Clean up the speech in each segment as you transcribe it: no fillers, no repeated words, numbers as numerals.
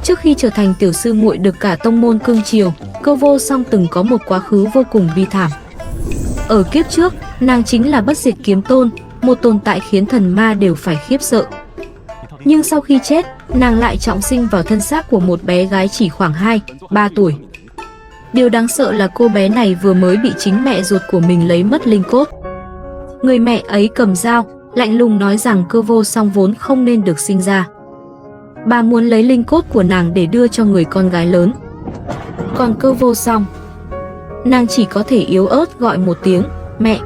Trước khi trở thành tiểu sư muội được cả tông môn cưng chiều, Cơ Vô Song từng có một quá khứ vô cùng bi thảm. Ở kiếp trước, nàng chính là Bất Diệt Kiếm Tôn, một tồn tại khiến thần ma đều phải khiếp sợ. Nhưng sau khi chết, nàng lại trọng sinh vào thân xác của một bé gái chỉ khoảng 2-3 tuổi. Điều đáng sợ là cô bé này vừa mới bị chính mẹ ruột của mình lấy mất linh cốt. Người mẹ ấy cầm dao, lạnh lùng nói rằng Cơ Vô Song vốn không nên được sinh ra. Bà muốn lấy linh cốt của nàng để đưa cho người con gái lớn. Còn Cơ Vô Song, nàng chỉ có thể yếu ớt gọi một tiếng mẹ.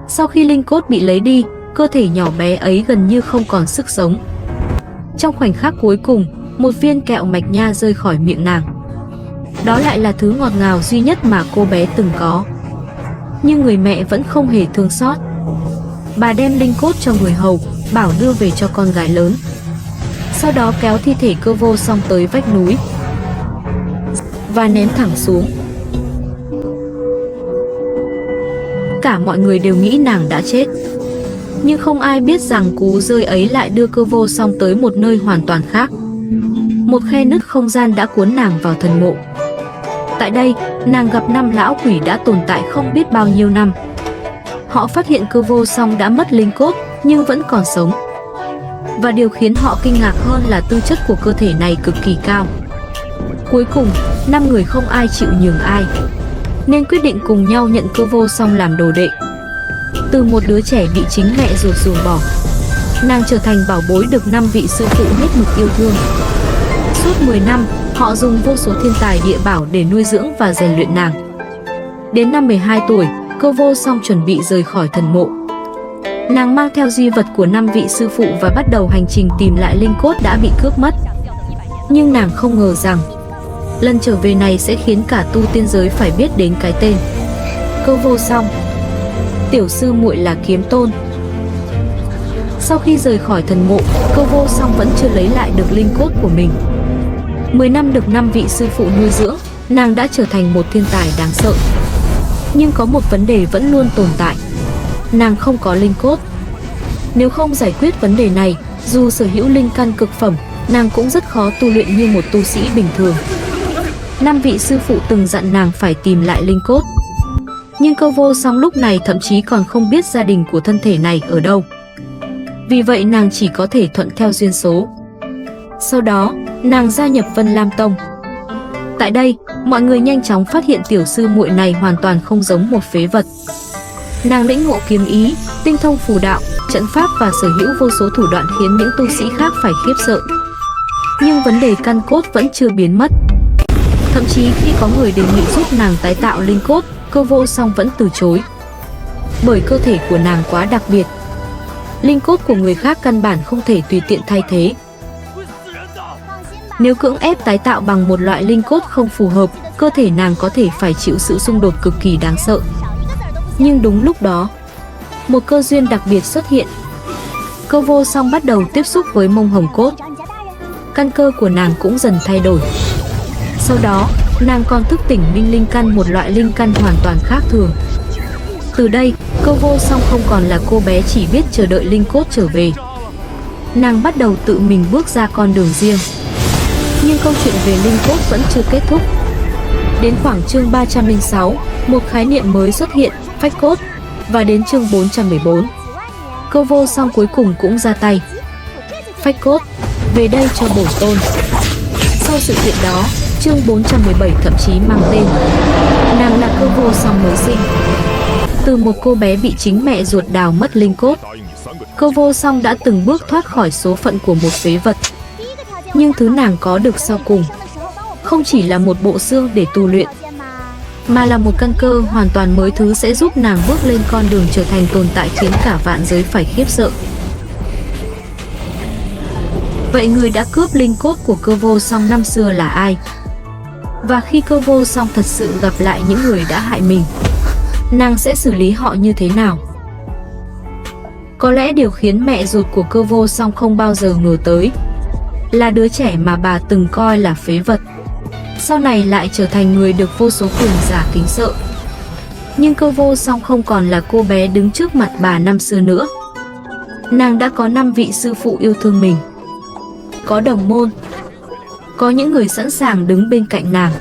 Sau khi linh cốt bị lấy đi, cơ thể nhỏ bé ấy gần như không còn sức sống. Trong khoảnh khắc cuối cùng, một viên kẹo mạch nha rơi khỏi miệng nàng. Đó lại là thứ ngọt ngào duy nhất mà cô bé từng có. Nhưng người mẹ vẫn không hề thương xót. Bà đem linh cốt cho người hầu, bảo đưa về cho con gái lớn. Sau đó kéo thi thể Cơ Vô Song tới vách núi và ném thẳng xuống. Cả mọi người đều nghĩ nàng đã chết. Nhưng không ai biết rằng cú rơi ấy lại đưa Cơ Vô Song tới một nơi hoàn toàn khác. Một khe nứt không gian đã cuốn nàng vào thần mộ. Tại đây, nàng gặp 5 lão quỷ đã tồn tại không biết bao nhiêu năm. Họ phát hiện Cơ Vô Song đã mất linh cốt nhưng vẫn còn sống. Và điều khiến họ kinh ngạc hơn là tư chất của cơ thể này cực kỳ cao. Cuối cùng, 5 người không ai chịu nhường ai, nên quyết định cùng nhau nhận Cơ Vô Song làm đồ đệ. Từ một đứa trẻ bị chính mẹ ruột ruồng bỏ, nàng trở thành bảo bối được 5 vị sư phụ hết mực yêu thương. Suốt 10 năm, họ dùng vô số thiên tài địa bảo để nuôi dưỡng và rèn luyện nàng. Đến năm 12 tuổi, Cơ Vô Song chuẩn bị rời khỏi thần mộ. Nàng mang theo di vật của 5 vị sư phụ và bắt đầu hành trình tìm lại linh cốt đã bị cướp mất. Nhưng nàng không ngờ rằng lần trở về này sẽ khiến cả tu tiên giới phải biết đến cái tên Cơ Vô Song, tiểu sư muội là Kiếm Tôn. Sau khi rời khỏi thần mộ, Cơ Vô Song vẫn chưa lấy lại được linh cốt của mình. 10 năm được 5 vị sư phụ nuôi dưỡng, nàng đã trở thành một thiên tài đáng sợ. Nhưng có một vấn đề vẫn luôn tồn tại. Nàng không có linh cốt. Nếu không giải quyết vấn đề này, dù sở hữu linh căn cực phẩm, nàng cũng rất khó tu luyện như một tu sĩ bình thường. 5 vị sư phụ từng dặn nàng phải tìm lại linh cốt. Nhưng Cơ Vô Song lúc này thậm chí còn không biết gia đình của thân thể này ở đâu. Vì vậy nàng chỉ có thể thuận theo duyên số. Sau đó, nàng gia nhập Vân Lam Tông. Tại đây, mọi người nhanh chóng phát hiện tiểu sư muội này hoàn toàn không giống một phế vật. Nàng lĩnh ngộ kiếm ý, tinh thông phù đạo, trận pháp và sở hữu vô số thủ đoạn khiến những tu sĩ khác phải khiếp sợ. Nhưng vấn đề căn cốt vẫn chưa biến mất. Thậm chí khi có người đề nghị giúp nàng tái tạo linh cốt, Cơ Vô Song vẫn từ chối. Bởi cơ thể của nàng quá đặc biệt. Linh cốt của người khác căn bản không thể tùy tiện thay thế. Nếu cưỡng ép tái tạo bằng một loại linh cốt không phù hợp, cơ thể nàng có thể phải chịu sự xung đột cực kỳ đáng sợ. Nhưng đúng lúc đó, một cơ duyên đặc biệt xuất hiện. Cơ Vô Song bắt đầu tiếp xúc với mông hồng cốt. Căn cơ của nàng cũng dần thay đổi. Sau đó, nàng còn thức tỉnh minh linh căn, một loại linh căn hoàn toàn khác thường. Từ đây, Cơ Vô Song không còn là cô bé chỉ biết chờ đợi linh cốt trở về. Nàng bắt đầu tự mình bước ra con đường riêng. Nhưng câu chuyện về linh cốt vẫn chưa kết thúc. Đến khoảng chương 306, một khái niệm mới xuất hiện, phách cốt. Và đến chương 414, Cơ Vô Song cuối cùng cũng ra tay. Phách cốt, về đây cho bổn tôn. Sau sự kiện đó, chương 417 thậm chí mang tên nàng là Cơ Vô Song mới sinh. Từ một cô bé bị chính mẹ ruột đào mất linh cốt, Cơ Vô Song đã từng bước thoát khỏi số phận của một phế vật. Nhưng thứ nàng có được sau cùng không chỉ là một bộ xương để tu luyện, mà là một căn cơ hoàn toàn mới, thứ sẽ giúp nàng bước lên con đường trở thành tồn tại khiến cả vạn giới phải khiếp sợ. Vậy người đã cướp linh cốt của Cơ Vô Song năm xưa là ai? Và khi Cơ Vô Song thật sự gặp lại những người đã hại mình, nàng sẽ xử lý họ như thế nào? Có lẽ điều khiến mẹ ruột của Cơ Vô Song không bao giờ ngờ tới là đứa trẻ mà bà từng coi là phế vật, sau này lại trở thành người được vô số cường giả kính sợ. Nhưng Cơ Vô Song không còn là cô bé đứng trước mặt bà năm xưa nữa. Nàng đã có 5 vị sư phụ yêu thương mình, có đồng môn, Có những người sẵn sàng đứng bên cạnh nàng,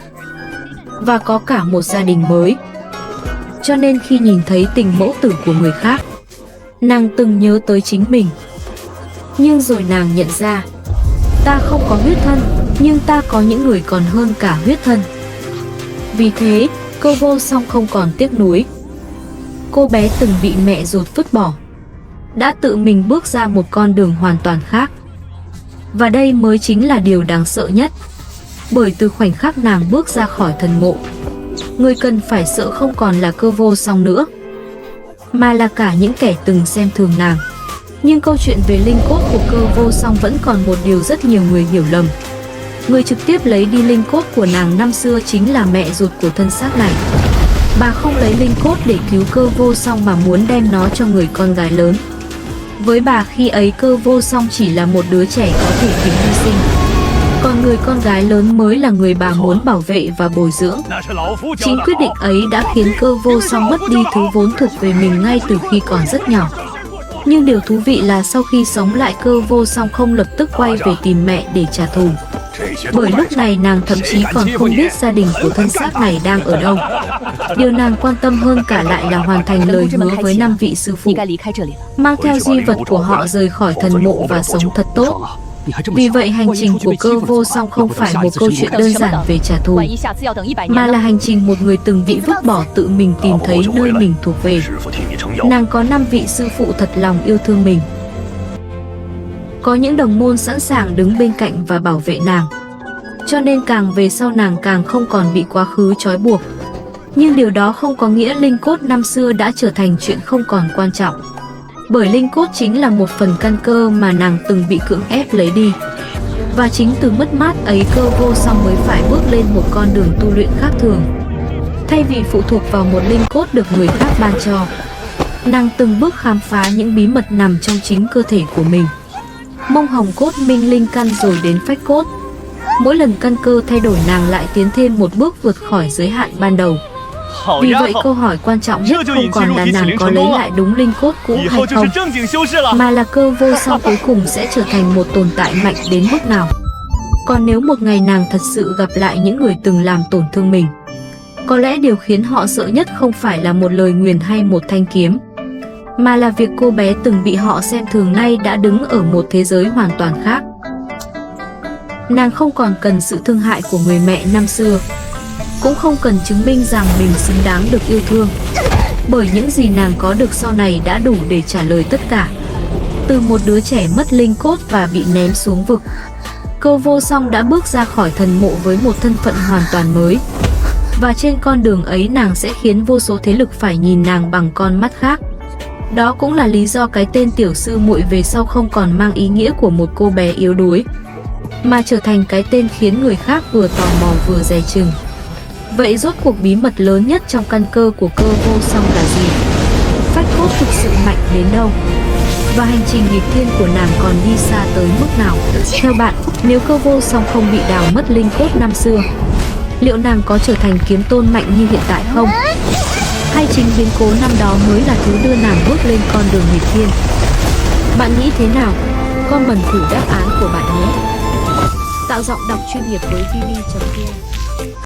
và có cả một gia đình mới. Cho nên khi nhìn thấy tình mẫu tử của người khác, nàng từng nhớ tới chính mình. Nhưng rồi nàng nhận ra, ta không có huyết thân, nhưng ta có những người còn hơn cả huyết thân. Vì thế, Cô Vô Song không còn tiếc nuối. Cô bé từng bị mẹ ruột vứt bỏ, đã tự mình bước ra một con đường hoàn toàn khác. Và đây mới chính là điều đáng sợ nhất. Bởi từ khoảnh khắc nàng bước ra khỏi thần mộ, người cần phải sợ không còn là Cơ Vô Song nữa, mà là cả những kẻ từng xem thường nàng. Nhưng câu chuyện về linh cốt của Cơ Vô Song vẫn còn một điều rất nhiều người hiểu lầm. Người trực tiếp lấy đi linh cốt của nàng năm xưa chính là mẹ ruột của thân xác này. Bà không lấy linh cốt để cứu Cơ Vô Song mà muốn đem nó cho người con gái lớn. Với bà khi ấy Cơ Vô Song chỉ là một đứa trẻ có thể kịp hy sinh, còn người con gái lớn mới là người bà muốn bảo vệ và bồi dưỡng. Chính quyết định ấy đã khiến Cơ Vô Song mất đi thứ vốn thuộc về mình ngay từ khi còn rất nhỏ. Nhưng điều thú vị là sau khi sống lại, Cơ Vô Song không lập tức quay về tìm mẹ để trả thù. Bởi lúc này nàng thậm chí còn không biết gia đình của thân xác này đang ở đâu. Điều nàng quan tâm hơn cả lại là hoàn thành lời hứa với 5 vị sư phụ, mang theo di vật của họ rời khỏi thần mộ và sống thật tốt. Vì vậy hành trình của Cơ Vô Song không phải một câu chuyện đơn giản về trả thù, mà là hành trình một người từng bị vứt bỏ tự mình tìm thấy nơi mình thuộc về. Nàng có 5 vị sư phụ thật lòng yêu thương mình. Có những đồng môn sẵn sàng đứng bên cạnh và bảo vệ nàng. Cho nên càng về sau nàng càng không còn bị quá khứ trói buộc. Nhưng điều đó không có nghĩa linh cốt năm xưa đã trở thành chuyện không còn quan trọng. Bởi linh cốt chính là một phần căn cơ mà nàng từng bị cưỡng ép lấy đi. Và chính từ mất mát ấy Cơ Vô Song mới phải bước lên một con đường tu luyện khác thường. Thay vì phụ thuộc vào một linh cốt được người khác ban cho, nàng từng bước khám phá những bí mật nằm trong chính cơ thể của mình. Mông hồng cốt, minh linh căn rồi đến phách cốt. Mỗi lần căn cơ thay đổi nàng lại tiến thêm một bước vượt khỏi giới hạn ban đầu. Vì vậy câu hỏi quan trọng nhất không còn là nàng có lấy lại đúng linh cốt cũ hay không, mà là Cơ Vô Song cuối cùng sẽ trở thành một tồn tại mạnh đến mức nào. Còn nếu một ngày nàng thật sự gặp lại những người từng làm tổn thương mình, có lẽ điều khiến họ sợ nhất không phải là một lời nguyền hay một thanh kiếm, mà là việc cô bé từng bị họ xem thường nay đã đứng ở một thế giới hoàn toàn khác. Nàng không còn cần sự thương hại của người mẹ năm xưa, cũng không cần chứng minh rằng mình xứng đáng được yêu thương, bởi những gì nàng có được sau này đã đủ để trả lời tất cả. Từ một đứa trẻ mất linh cốt và bị ném xuống vực, Cơ Vô Song đã bước ra khỏi thần mộ với một thân phận hoàn toàn mới. Và trên con đường ấy nàng sẽ khiến vô số thế lực phải nhìn nàng bằng con mắt khác. Đó cũng là lý do cái tên tiểu sư muội về sau không còn mang ý nghĩa của một cô bé yếu đuối, mà trở thành cái tên khiến người khác vừa tò mò vừa dè chừng. Vậy rốt cuộc bí mật lớn nhất trong căn cơ của Cơ Vô Song là gì? Phách cốt thực sự mạnh đến đâu? Và hành trình nghịch thiên của nàng còn đi xa tới mức nào? Theo bạn, nếu Cơ Vô Song không bị đào mất linh cốt năm xưa, liệu nàng có trở thành kiếm tôn mạnh như hiện tại không? Hay chính biến cố năm đó mới là thứ đưa nàng bước lên con đường nghịch thiên? Bạn nghĩ thế nào? Comment thử đáp án của bạn nhé! Tạo giọng đọc chuyên nghiệp với vv.vn